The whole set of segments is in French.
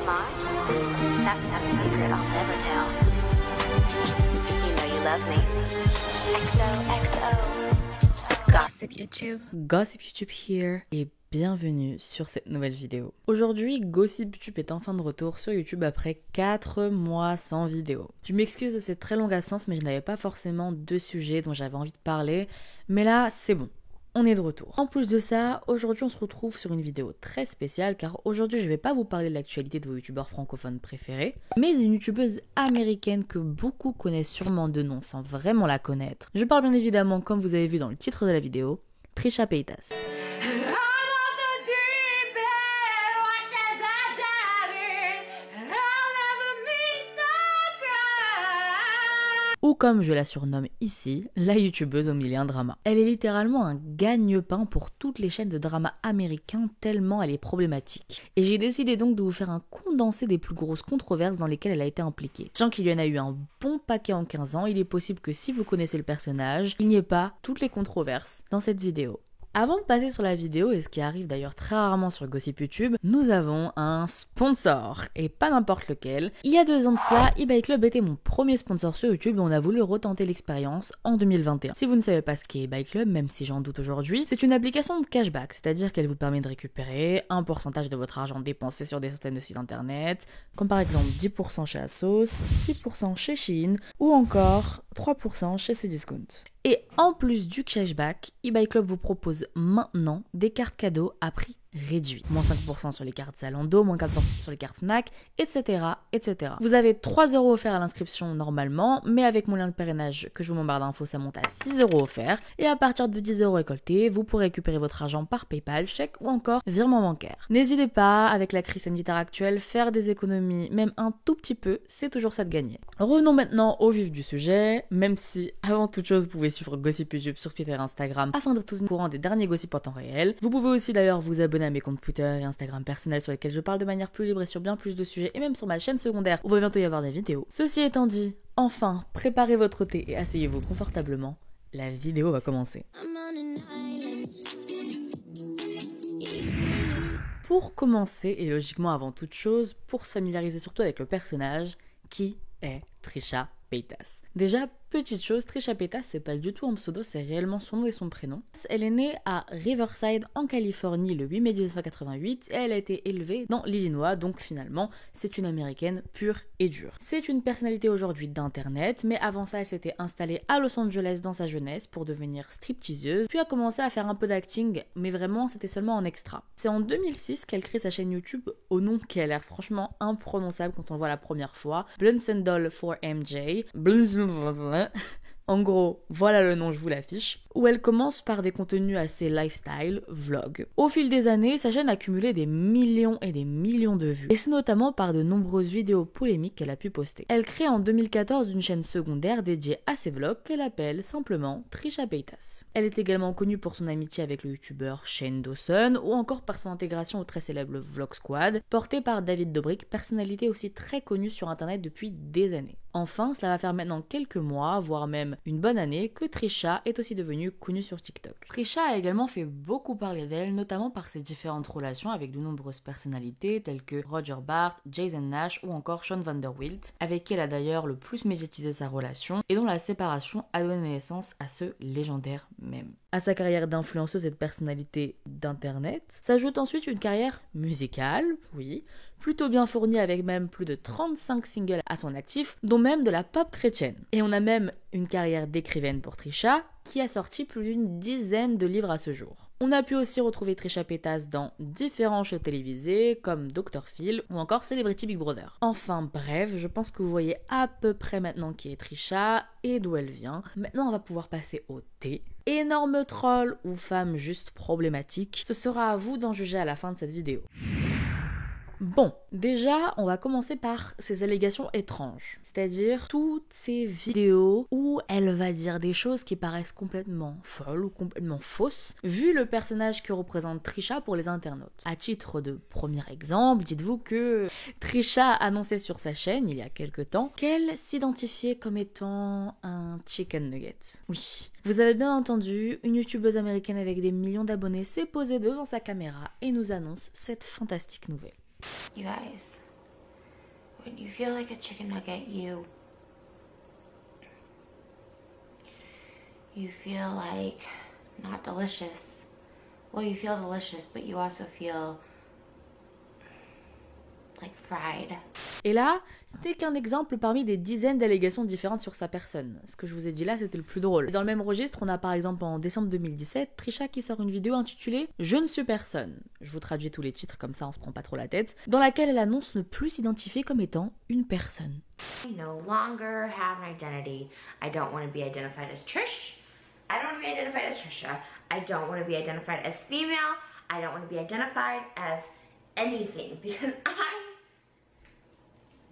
lie? That's not a secret I'll never tell. You know you love me. XOXO. Gossip YouTube. Gossip YouTube here et bienvenue sur cette nouvelle vidéo. Aujourd'hui, Gossip YouTube est enfin de retour sur YouTube après 4 mois sans vidéo. Je m'excuse de cette très longue absence, mais je n'avais pas forcément de sujets dont j'avais envie de parler. Mais là, c'est bon. On est de retour. En plus de ça, aujourd'hui on se retrouve sur une vidéo très spéciale car aujourd'hui je vais pas vous parler de l'actualité de vos youtubeurs francophones préférés, mais d'une youtubeuse américaine que beaucoup connaissent sûrement de nom sans vraiment la connaître. Je parle bien évidemment, comme vous avez vu dans le titre de la vidéo, Trisha Paytas. Ou comme je la surnomme ici, la youtubeuse au million drama. Elle est littéralement un gagne-pain pour toutes les chaînes de drama américains tellement elle est problématique. Et j'ai décidé donc de vous faire un condensé des plus grosses controverses dans lesquelles elle a été impliquée. Sachant qu'il y en a eu un bon paquet en 15 ans, il est possible que si vous connaissez le personnage, il n'y ait pas toutes les controverses dans cette vidéo. Avant de passer sur la vidéo, et ce qui arrive d'ailleurs très rarement sur Gossip YouTube, nous avons un sponsor, et pas n'importe lequel. Il y a 2 ans de cela, eBay Club était mon premier sponsor sur YouTube et on a voulu retenter l'expérience en 2021. Si vous ne savez pas ce qu'est eBay Club, même si j'en doute aujourd'hui, c'est une application de cashback, c'est-à-dire qu'elle vous permet de récupérer un pourcentage de votre argent dépensé sur des centaines de sites internet, comme par exemple 10% chez Asos, 6% chez Shein, ou encore 3% chez Cdiscount. Et en plus du cashback, eBay Club vous propose maintenant des cartes cadeaux à prix réduit. Moins 5% sur les cartes Zalando, moins 4% sur les cartes Fnac, etc., etc. Vous avez 3 € offerts à l'inscription normalement, mais avec mon lien de parrainage que je vous mets en barre d'infos, ça monte à 6 € offerts. Et à partir de 10 € récoltés, vous pourrez récupérer votre argent par PayPal, chèque ou encore virement bancaire. N'hésitez pas, avec la crise sanitaire actuelle, faire des économies, même un tout petit peu, c'est toujours ça de gagner. Revenons maintenant au vif du sujet, même si avant toute chose, vous pouvez suivre Gossip YouTube sur Twitter et Instagram afin d'être au courant des derniers gossips en temps réel. Vous pouvez aussi d'ailleurs vous abonner à mes comptes Twitter et Instagram personnels sur lesquels je parle de manière plus libre et sur bien plus de sujets, et même sur ma chaîne secondaire où il va bientôt y avoir des vidéos. Ceci étant dit, enfin, préparez votre thé et asseyez-vous confortablement. La vidéo va commencer. Pour commencer, et logiquement avant toute chose, pour se familiariser surtout avec le personnage, qui est Trisha Paytas. Déjà, petite chose, Trisha Paytas, c'est pas du tout un pseudo, c'est réellement son nom et son prénom. Elle est née à Riverside, en Californie, le 8 mai 1988, et elle a été élevée dans l'Illinois, donc finalement, c'est une américaine pure et dure. C'est une personnalité aujourd'hui d'internet, mais avant ça, elle s'était installée à Los Angeles dans sa jeunesse pour devenir stripteaseuse, puis a commencé à faire un peu d'acting, mais vraiment, c'était seulement en extra. C'est en 2006 qu'elle crée sa chaîne YouTube au nom qui a l'air franchement imprononçable quand on le voit la première fois, Blunsendal 4MJ, en gros, voilà le nom, je vous l'affiche, où elle commence par des contenus assez lifestyle, vlog. Au fil des années, sa chaîne a cumulé des millions et des millions de vues, et c'est notamment par de nombreuses vidéos polémiques qu'elle a pu poster. Elle crée en 2014 une chaîne secondaire dédiée à ses vlogs qu'elle appelle simplement Trisha Paytas. Elle est également connue pour son amitié avec le youtubeur Shane Dawson, ou encore par son intégration au très célèbre Vlog Squad, porté par David Dobrik, personnalité aussi très connue sur internet depuis des années. Enfin, cela va faire maintenant quelques mois, voire même une bonne année, que Trisha est aussi devenue connue sur TikTok. Trisha a également fait beaucoup parler d'elle, notamment par ses différentes relations avec de nombreuses personnalités telles que Roger Bart, Jason Nash ou encore Sean Vanderwilt, avec qui elle a d'ailleurs le plus médiatisé sa relation et dont la séparation a donné naissance à ce légendaire mème. À sa carrière d'influenceuse et de personnalité d'internet, s'ajoute ensuite une carrière musicale, oui, plutôt bien fournie avec même plus de 35 singles à son actif, dont même de la pop chrétienne. Et on a même une carrière d'écrivaine pour Trisha, qui a sorti plus d'une dizaine de livres à ce jour. On a pu aussi retrouver Trisha Paytas dans différents shows télévisés comme Dr. Phil ou encore Celebrity Big Brother. Enfin bref, je pense que vous voyez à peu près maintenant qui est Trisha et d'où elle vient. Maintenant on va pouvoir passer au thé. Énorme troll ou femme juste problématique, ce sera à vous d'en juger à la fin de cette vidéo. Bon, déjà, on va commencer par ces allégations étranges, c'est-à-dire toutes ces vidéos où elle va dire des choses qui paraissent complètement folles ou complètement fausses, vu le personnage que représente Trisha pour les internautes. À titre de premier exemple, dites-vous que Trisha a annoncé sur sa chaîne, il y a quelque temps, qu'elle s'identifiait comme étant un chicken nugget. Oui, vous avez bien entendu, une youtubeuse américaine avec des millions d'abonnés s'est posée devant sa caméra et nous annonce cette fantastique nouvelle. You guys, When you feel like a chicken nugget, you feel like not delicious. Well, you feel delicious, but you also feel like fried. Et là, ce n'est qu'un exemple parmi des dizaines d'allégations différentes sur sa personne. Ce que je vous ai dit là, c'était le plus drôle. Et dans le même registre, on a par exemple en décembre 2017, Trisha qui sort une vidéo intitulée « Je ne suis personne ». Je vous traduis tous les titres, comme ça on se prend pas trop la tête. Dans laquelle elle annonce ne plus s'identifier comme étant une personne. I no longer have an identity. I don't want to be identified as Trish. I don't want to be identified as Trisha. I don't want to be identified as female. I don't want to be identified as anything because I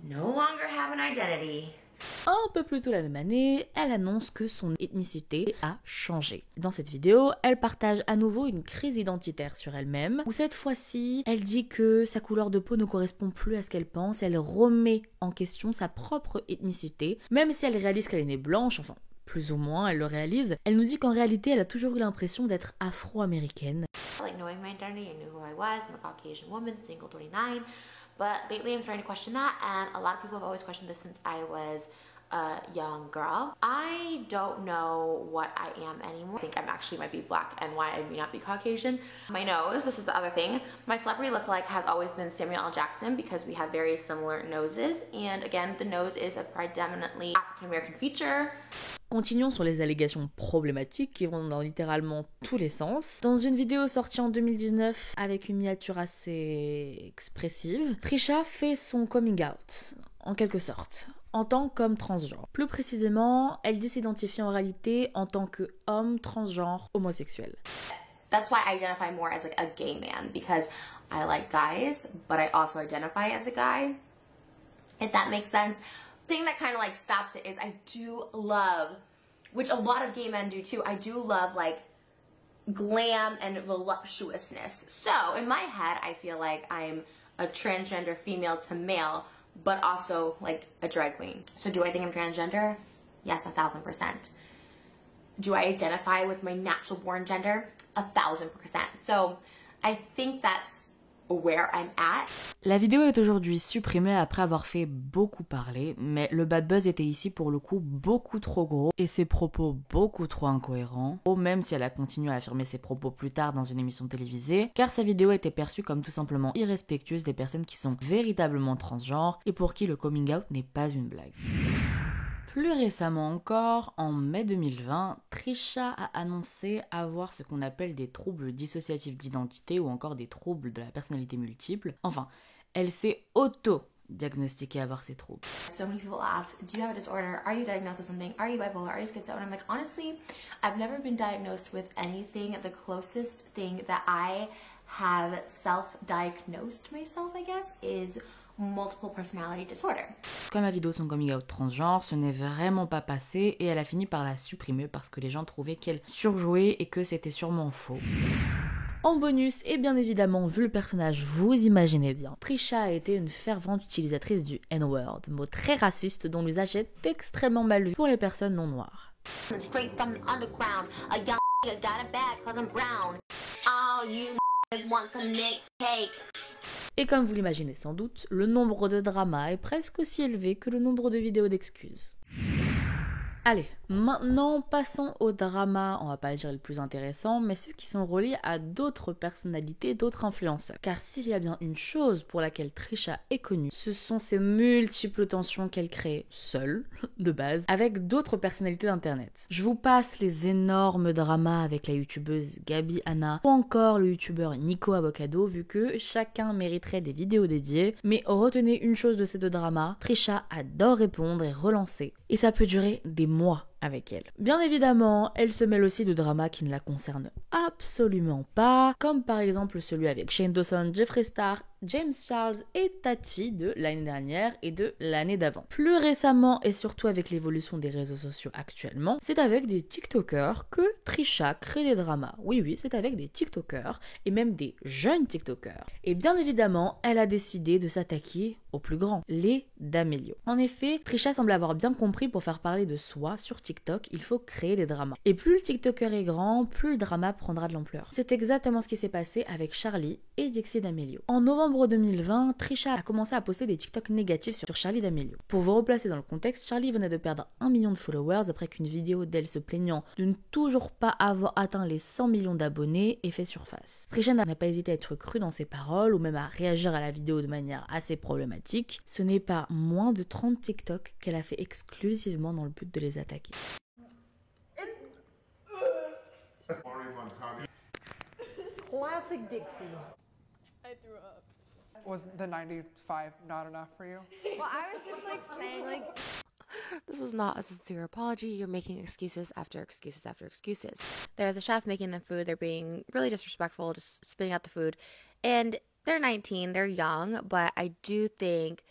no longer have an identity. Un peu plus tôt la même année, elle annonce que son ethnicité a changé. Dans cette vidéo, elle partage à nouveau une crise identitaire sur elle-même, où cette fois-ci, elle dit que sa couleur de peau ne correspond plus à ce qu'elle pense, elle remet en question sa propre ethnicité, même si elle réalise qu'elle est née blanche, enfin, plus ou moins, elle le réalise, elle nous dit qu'en réalité, elle a toujours eu l'impression d'être afro-américaine. Like knowing my identity, I knew who I was. I'm a Caucasian woman, single, 29. But lately I'm starting to question that, and a lot of people have always questioned this since I was a young girl. I don't know what I am anymore. I think I actually might be black and why I may not be Caucasian. My nose, this is the other thing. My celebrity lookalike has always been Samuel L. Jackson because we have very similar noses. And again, the nose is a predominantly African-American feature. Continuons sur les allégations problématiques qui vont dans littéralement tous les sens. Dans une vidéo sortie en 2019 avec une miniature assez expressive, Trisha fait son coming out, en quelque sorte, en tant qu'homme transgenre. Plus précisément, elle dit s'identifier en réalité en tant qu'homme transgenre homosexuel. That's why I identify more as like a gay man because I like guys, but I also identify as a guy. If that makes sense. Thing that kind of like stops it is I do love, which a lot of gay men do too, I do love like glam and voluptuousness. So in my head, I feel like I'm a transgender female to male, but also like a drag queen. So do I think I'm transgender? Yes, 1000%. Do I identify with my natural born gender? 1000%. So I think that's where I'm at. La vidéo est aujourd'hui supprimée après avoir fait beaucoup parler, mais le bad buzz était ici pour le coup beaucoup trop gros et ses propos beaucoup trop incohérents, même si elle a continué à affirmer ses propos plus tard dans une émission télévisée, car sa vidéo était perçue comme tout simplement irrespectueuse des personnes qui sont véritablement transgenres et pour qui le coming out n'est pas une blague. Plus récemment encore, en mai 2020, Trisha a annoncé avoir ce qu'on appelle des troubles dissociatifs d'identité ou encore des troubles de la personnalité multiple. Enfin, elle s'est auto-diagnostiquée avoir ces troubles. So many people ask, do you have a disorder? Are you diagnosed with something? Are you bipolar? Are you schizo? And I'm like, honestly, I've never been diagnosed with anything. The closest thing that I have self-diagnosed myself, I guess, is multiple personality disorder. Comme la vidéo de son coming out transgenre, ce n'est vraiment pas passé et elle a fini par la supprimer parce que les gens trouvaient qu'elle surjouait et que c'était sûrement faux. En bonus, et bien évidemment, vu le personnage, vous imaginez bien, Trisha a été une fervente utilisatrice du N-word, mot très raciste dont l'usage est extrêmement mal vu pour les personnes non noires. Straight from the underground, a young nigga got a bag 'cause I'm brown. All you niggas want some neck cake. Et comme vous l'imaginez sans doute, le nombre de dramas est presque aussi élevé que le nombre de vidéos d'excuses. Allez, maintenant passons au drama, on va pas dire le plus intéressant, mais ceux qui sont reliés à d'autres personnalités, d'autres influenceurs. Car s'il y a bien une chose pour laquelle Trisha est connue, ce sont ces multiples tensions qu'elle crée seule, de base, avec d'autres personnalités d'internet. Je vous passe les énormes dramas avec la youtubeuse Gabi Hanna ou encore le youtubeur Nico Avocado, vu que chacun mériterait des vidéos dédiées, mais retenez une chose de ces deux dramas, Trisha adore répondre et relancer, et ça peut durer des mois avec elle. Bien évidemment, elle se mêle aussi de dramas qui ne la concernent absolument pas, comme par exemple celui avec Shane Dawson, Jeffree Star, James Charles et Tati de l'année dernière et de l'année d'avant. Plus récemment et surtout avec l'évolution des réseaux sociaux actuellement, c'est avec des TikTokers que Trisha crée des dramas. Oui, c'est avec des TikTokers et même des jeunes TikTokers. Et bien évidemment, elle a décidé de s'attaquer aux plus grands, les D'Amelio. En effet, Trisha semble avoir bien compris pour faire parler de soi sur TikTok TikTok, il faut créer des dramas. Et plus le TikToker est grand, plus le drama prendra de l'ampleur. C'est exactement ce qui s'est passé avec Charli et Dixie D'Amelio. En novembre 2020, Trisha a commencé à poster des TikTok négatifs sur Charli D'Amelio. Pour vous replacer dans le contexte, Charli venait de perdre 1 million de followers après qu'une vidéo d'elle se plaignant de ne toujours pas avoir atteint les 100 millions d'abonnés ait fait surface. Trisha n'a pas hésité à être crue dans ses paroles ou même à réagir à la vidéo de manière assez problématique. Ce n'est pas moins de 30 TikTok qu'elle a fait exclusivement dans le but de les attaquer. Classic Dixie. I threw up. Was the 95 not enough for you? Well, I was just like saying like This was not a sincere apology. You're making excuses after excuses after excuses. There's a chef making them food. They're being really disrespectful, just spitting out the food. And they're 19, they're young, but I do think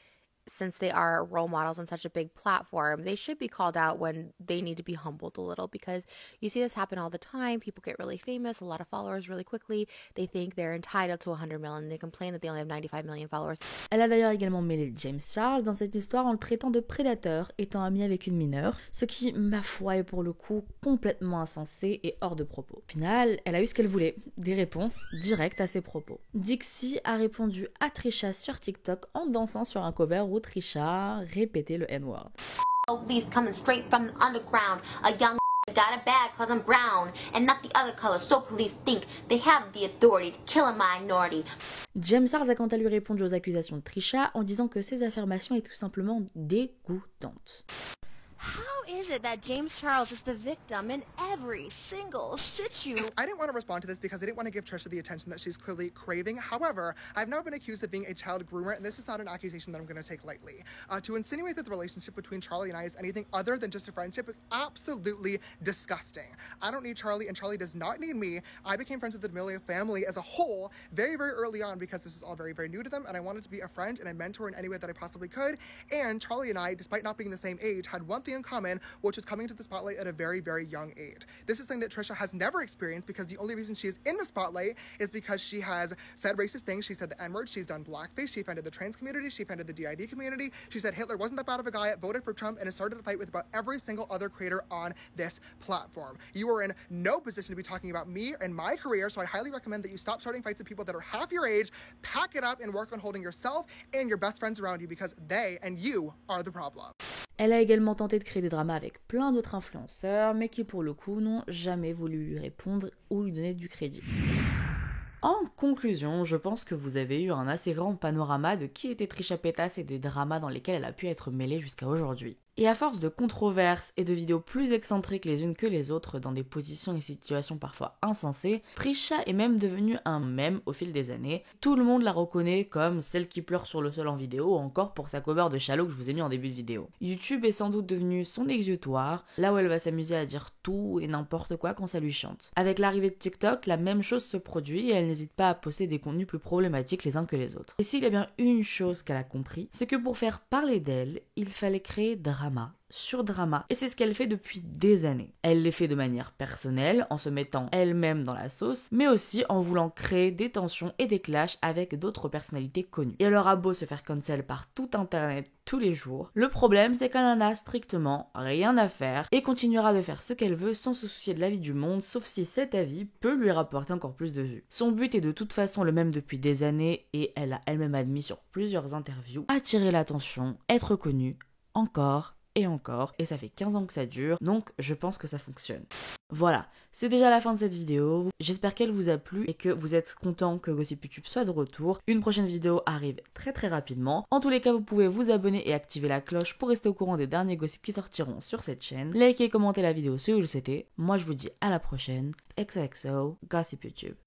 since they are role models on such a big platform, they should be called out when they need to be humbled a little, because you see this happen all the time. People get really famous, a lot of followers really quickly. They think they're entitled to 100 million. They complain that they only have 95 million followers. Elle a d'ailleurs également mêlé James Charles dans cette histoire en le traitant de prédateur, étant ami avec une mineure, ce qui, ma foi, est pour le coup complètement insensé et hors de propos. Au final, elle a eu ce qu'elle voulait, des réponses directes à ses propos. Dixie a répondu à Trisha sur TikTok en dansant sur un cover où Trisha répétait le N-word. Police coming straight from the underground. A young got a bag cause I'm brown and not the other color, so police think they have the authority to kill a minority. James Charles a quant à lui répondu aux accusations de Trisha en disant que ces affirmations étaient tout simplement dégoûtantes. How is it that James Charles is the victim in every single situation? I didn't want to respond to this because I didn't want to give Trisha the attention that she's clearly craving. However, I've now been accused of being a child groomer, and this is not an accusation that I'm going to take lightly. To insinuate that the relationship between Charli and I is anything other than just a friendship is absolutely disgusting. I don't need Charli, and Charli does not need me. I became friends with the D'Amelio family as a whole very, very early on because this is all very, very new to them, and I wanted to be a friend and a mentor in any way that I possibly could. And Charli and I, despite not being the same age, had one thing in common, which was coming to the spotlight at a very, very young age. This is something that Trisha has never experienced because the only reason she is in the spotlight is because she has said racist things. She said the N-word, she's done blackface, she offended the trans community, she offended the DID community, she said Hitler wasn't that bad of a guy, voted for Trump, and has started a fight with about every single other creator on this platform. You are in no position to be talking about me and my career, so I highly recommend that you stop starting fights with people that are half your age, pack it up, and work on holding yourself and your best friends around you because they and you are the problem. Elle a également tenté de créer des dramas avec plein d'autres influenceurs, mais qui pour le coup n'ont jamais voulu lui répondre ou lui donner du crédit. En conclusion, je pense que vous avez eu un assez grand panorama de qui était Trisha Paytas et des dramas dans lesquels elle a pu être mêlée jusqu'à aujourd'hui. Et à force de controverses et de vidéos plus excentriques les unes que les autres dans des positions et situations parfois insensées, Trisha est même devenue un mème au fil des années. Tout le monde la reconnaît comme celle qui pleure sur le sol en vidéo ou encore pour sa cover de Shallow que je vous ai mis en début de vidéo. YouTube est sans doute devenu son exutoire, là où elle va s'amuser à dire tout et n'importe quoi quand ça lui chante. Avec l'arrivée de TikTok, la même chose se produit et elle n'hésite pas à poster des contenus plus problématiques les uns que les autres. Et s'il y a bien une chose qu'elle a compris, c'est que pour faire parler d'elle, il fallait créer drama sur drama, et c'est ce qu'elle fait depuis des années. Elle les fait de manière personnelle, en se mettant elle-même dans la sauce, mais aussi en voulant créer des tensions et des clashs avec d'autres personnalités connues. Et elle aura beau se faire cancel par tout internet tous les jours, le problème c'est qu'elle en a strictement rien à faire et continuera de faire ce qu'elle veut sans se soucier de l'avis du monde, sauf si cet avis peut lui rapporter encore plus de vues. Son but est de toute façon le même depuis des années, et elle a elle-même admis sur plusieurs interviews, attirer l'attention, être connue, encore et encore, et ça fait 15 ans que ça dure, donc je pense que ça fonctionne. Voilà, c'est déjà la fin de cette vidéo, j'espère qu'elle vous a plu et que vous êtes content que Gossip YouTube soit de retour. Une prochaine vidéo arrive très très rapidement. En tous les cas, vous pouvez vous abonner et activer la cloche pour rester au courant des derniers gossips qui sortiront sur cette chaîne. Likez et commentez la vidéo si vous le souhaitez. Moi je vous dis à la prochaine, XOXO, Gossip YouTube.